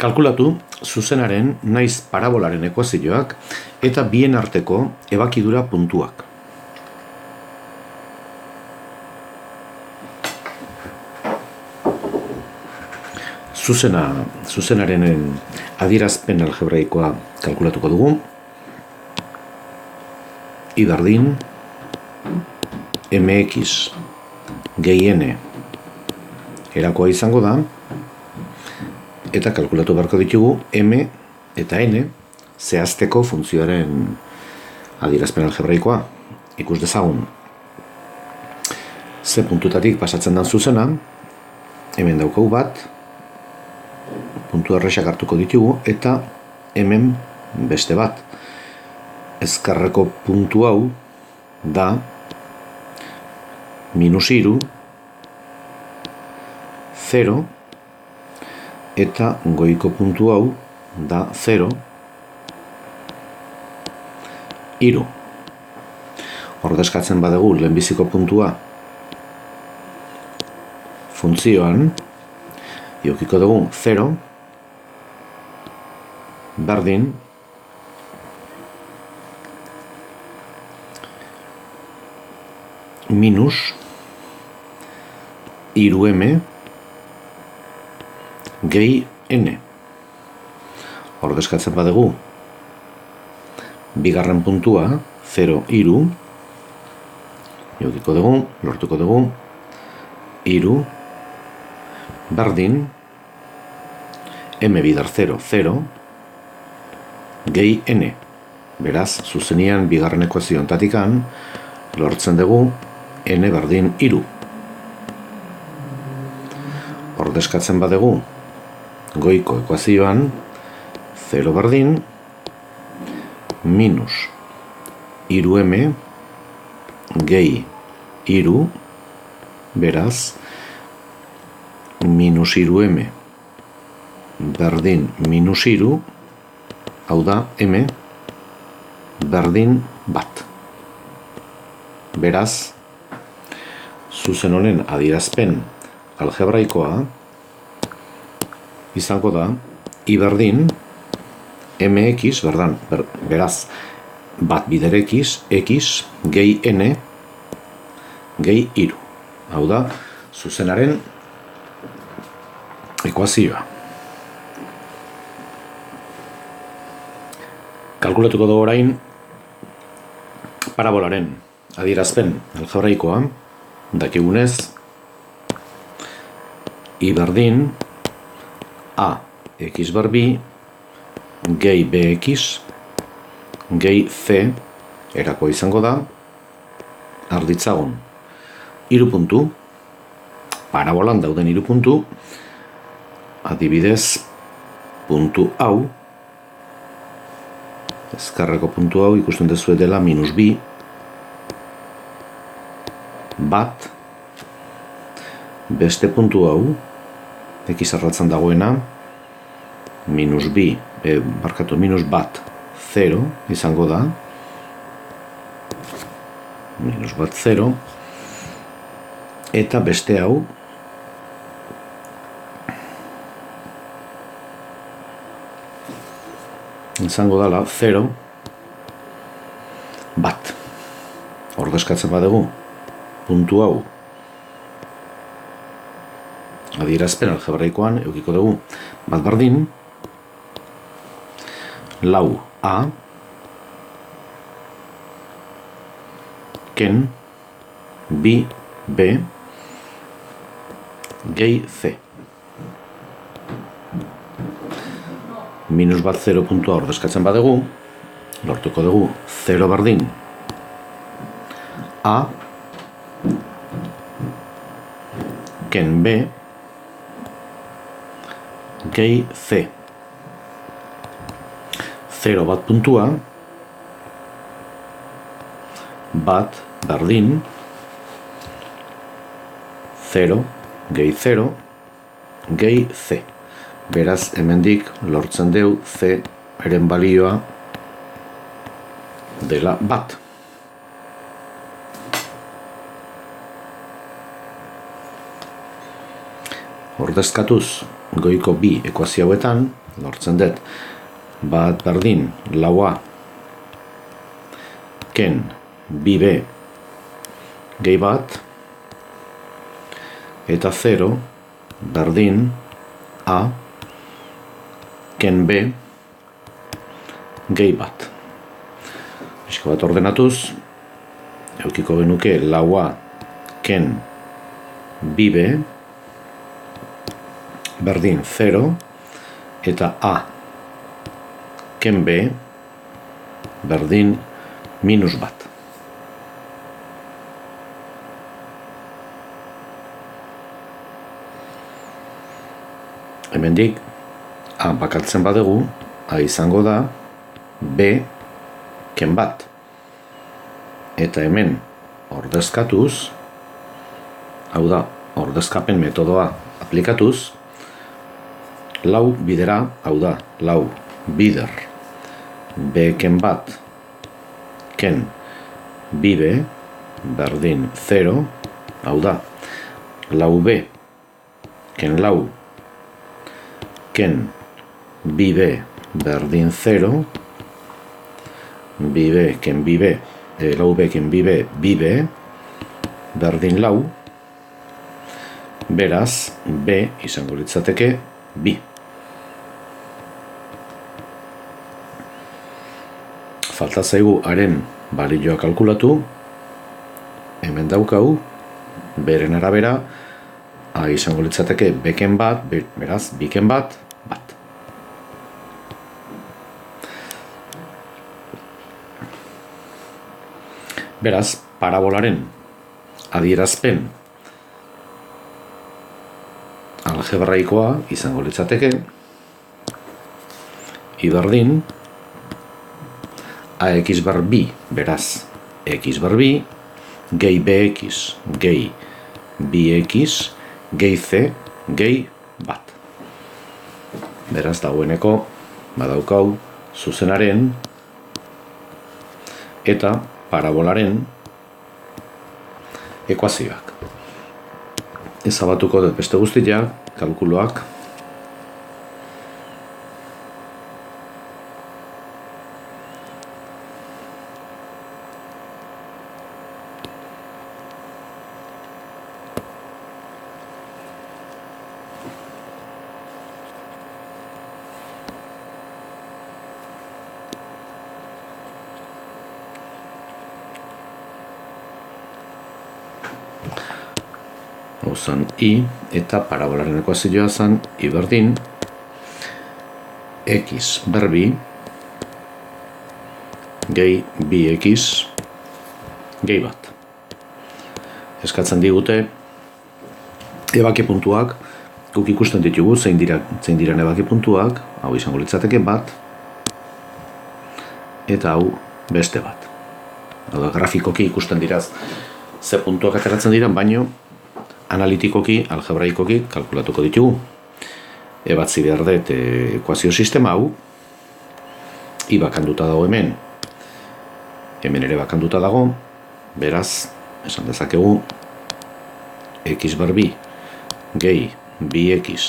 Kalkulatu zuzenaren naiz parabolaren ekuazioak eta bien arteko ebakidura puntuak. Zuzenaren adierazpen algebraikoa kalkulatuko dugu. I berdin mx gehi n erakoa izango da, eta kalkulatu beharko ditugu m eta n zehazteko funtzioaren adierazpen algebraikoa. Ikus dezagun ze puntutatik pasatzen den zuzena. Hemen daukagu bat, puntu erresak hartuko ditugu, eta hemen beste bat. Ezkerreko puntu hau da -3, 0, eta goiko puntu hau da 0, 3. Ordezkatzen badugu lehenbiziko puntua funtzioan, edukiko dugu 0 berdin minus 3m gehi n. Ordezkatzen badugu bigarren puntua 0, 3, edukiko dugu, lortuko dugu 3 berdin m bidar 0, 0 gehi n. Beraz, zuzenean bigarren ekuazio ontatikan lortzen dugu n berdin 3. Ordezkatzen badugu goiko ekuazioan 0 berdin minus 3m gehi 3, beraz minus 3m berdin minus 3, hau da m berdin bat. Beraz, zuzen honen adierazpen algebraikoa izango da i berdin mx, beraz, bat bider x gehi n gehi 3. Hau da, zuzenaren ekuazioa. Kalkulatuko dugu orain parabolaren adierazpen algebraikoa. Dakigunez, i berdin a x bar b gehi bx gehi c erakoa izango da. Arditzagun 3 puntu, parabolan dauden 3 puntu, adibidez puntu hau, ezkerreko puntu hau ikusten dezue dela minus b bat, beste puntu hau x arratzen dagoena minus bat 0 izango da, minus bat 0, eta beste hau izango dela 0 bat. Ordezkatzen badugu puntu hau adierazpen algebraikoan, edukiko dugu bat berdin lau a ken bi b gehi c. Minus bat 0 puntua ordezkatzen badugu, lortuko dugu 0 berdin a ken b gehi c. 0 bat puntua bat berdin 0 gehi 0 gehi c. Beraz, hemendik lortzen deu c eren balioa dela bat. Ordezkatuz goiko bi ekuazio hauetan, lortzen dut. Bat berdin, laua, ken, bi b, gehi bat, eta 0, berdin, a, ken b, gehi bat. Pixka bat ordenatuz, eukiko genuke laua, ken, bi b, berdin 0, eta a, ken b, berdin minus bat. Hemendik, a bakartzen badegu, a izango da, b, ken bat. Eta hemen, ordezkatuz, hau da, ordezkapen metodoa aplikatuz, lau bidera, hau da, lau bider, b ken bat, ken bi b, berdin 0, hau da, lau b, ken lau, ken bi b, berdin 0, bi b, ken bi b, lau b, ken bi b, berdin lau, beraz, b izango litzateke bi. Falta zaigu haren balioa kalkulatu, hemen daukau, beren arabera, a izango litzateke beken bat, beraz, biken bat, bat. Beraz, parabolaren adierazpen algebraikoa izango litzateke i berdin ax bar bi, beraz, x bar bi, gehi bx, gehi bx, gehi c, gehi bat. Beraz, dagoeneko, badaukau, zuzenaren eta parabolaren ekuazioak. Ezabatuko dut beste guztia, kalkuloak. Zan i eta parabolaren ekuazioa zan i berdin x bar bi gehi bx gehi bat. Eskatzen digute ebaki puntuak, guk ikusten ditugu zein diren ebaki puntuak, hau izango litzateke bat eta hau beste bat. Hau da, grafikoki ikusten diraz ze puntuak ateratzen diren, baino analitikoki, algebraikoki kalkulatuko ditugu. Ebatzi behar dut ekuazio sistema hau, i bakanduta dago hemen, hemen ere bakanduta dago, beraz, esan dezakegu, x bar bi, gehi bx,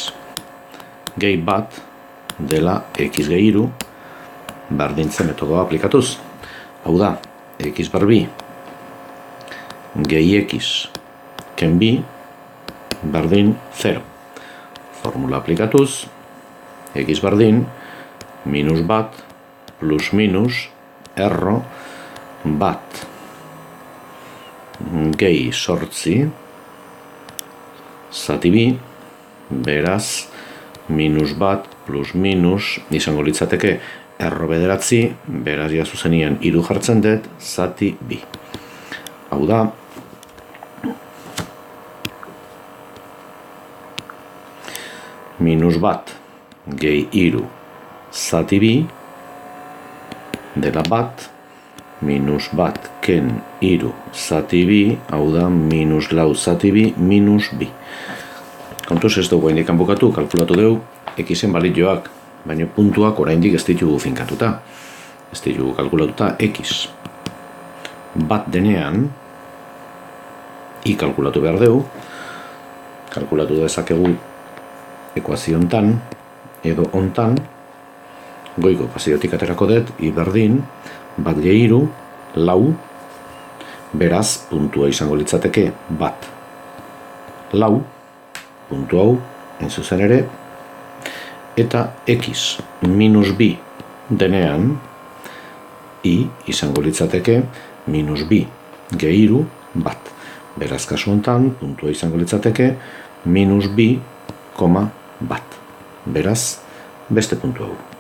gehi bat, dela x gehi iru, berdintze metodoa aplikatuz. Hau da, x bar bi, gehi x, ken bi, berdin 0. Formula aplikatuz, x berdin, minus bat, plus minus, erro, bat, gehi sortzi, zati bi, beraz, minus bat, plus minus, izango litzateke, erro bederatzi, beraz ja zuzenien iru jartzen dut, zati bi. Hau da, minus bat, gehi iru, zati bi, dela bat, minus bat, ken iru, zati bi, hau da, minus lau, zati bi, minus bi. Kontuz ez dugu indikan bukatu, kalkulatu dugu, xen balioak, baina puntuak oraindik ez ditugu finkatuta. Ez ditugu kalkulatuta x. Bat denean, i kalkulatu behar dugu, kalkulatu dezakegu ekuazio hontan, edo hontan, goiko pasiotik aterako dut, I berdin, bat gehiru, lau, beraz, puntua izango litzateke, bat, lau, puntu hau, zuzen ere, eta x minus bi denean, I izango litzateke, minus bi gehiru, bat. Beraz, kasu honetan, puntua izango litzateke, minus bi, bat. Beraz, beste puntu hau.